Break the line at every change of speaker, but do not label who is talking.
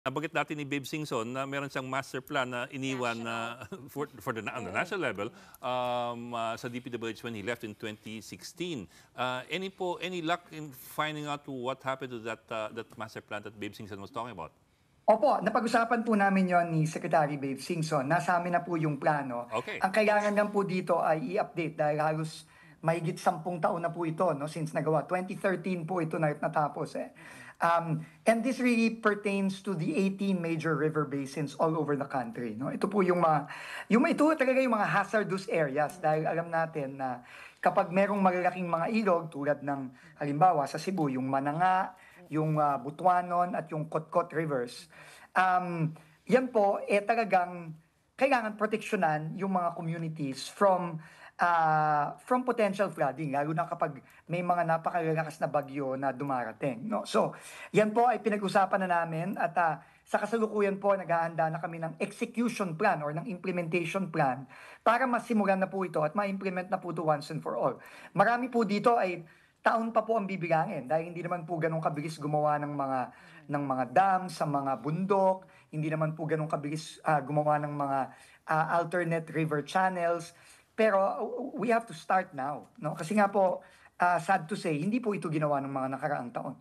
Nabanggit natin ni Babe Singson na meron siyang master plan na iniwan na on the national level sa DPWH when he left in 2016. Any luck in finding out what happened to that master plan that Babe Singson was talking about?
Opo, napag-usapan po namin yon ni Secretary Babe Singson. Nasa amin na po yung plano.
Okay.
Ang kailangan lang po dito ay i-update dahil halos mahigit 10 taon na po ito, no, since nagawa. 2013 po ito natapos eh. And this really pertains to the 18 major river basins all over the country. No? Ito po ito talaga yung mga hazardous areas dahil alam natin na kapag merong malalaking mga ilog tulad ng halimbawa sa Cebu, yung Mananga, yung Butuanon at yung Kotkot Rivers, yan po talagang kailangan proteksyonan yung mga communities from potential flooding, lalo na kapag may mga napakalalakas na bagyo na dumarating. No? So, yan po ay pinag-usapan na namin at sa kasalukuyan po, naghahanda na kami ng execution plan or ng implementation plan para masimulan na po ito at ma-implement na po ito once and for all. Marami po dito ay taon pa po ang bibilangin dahil hindi naman po ganun kabilis gumawa ng mga dam sa mga bundok, hindi naman po ganun kabilis gumawa ng mga alternate river channels. Pero we have to start now, no? Kasi nga po, sad to say, hindi po ito ginawa ng mga nakaraang taon.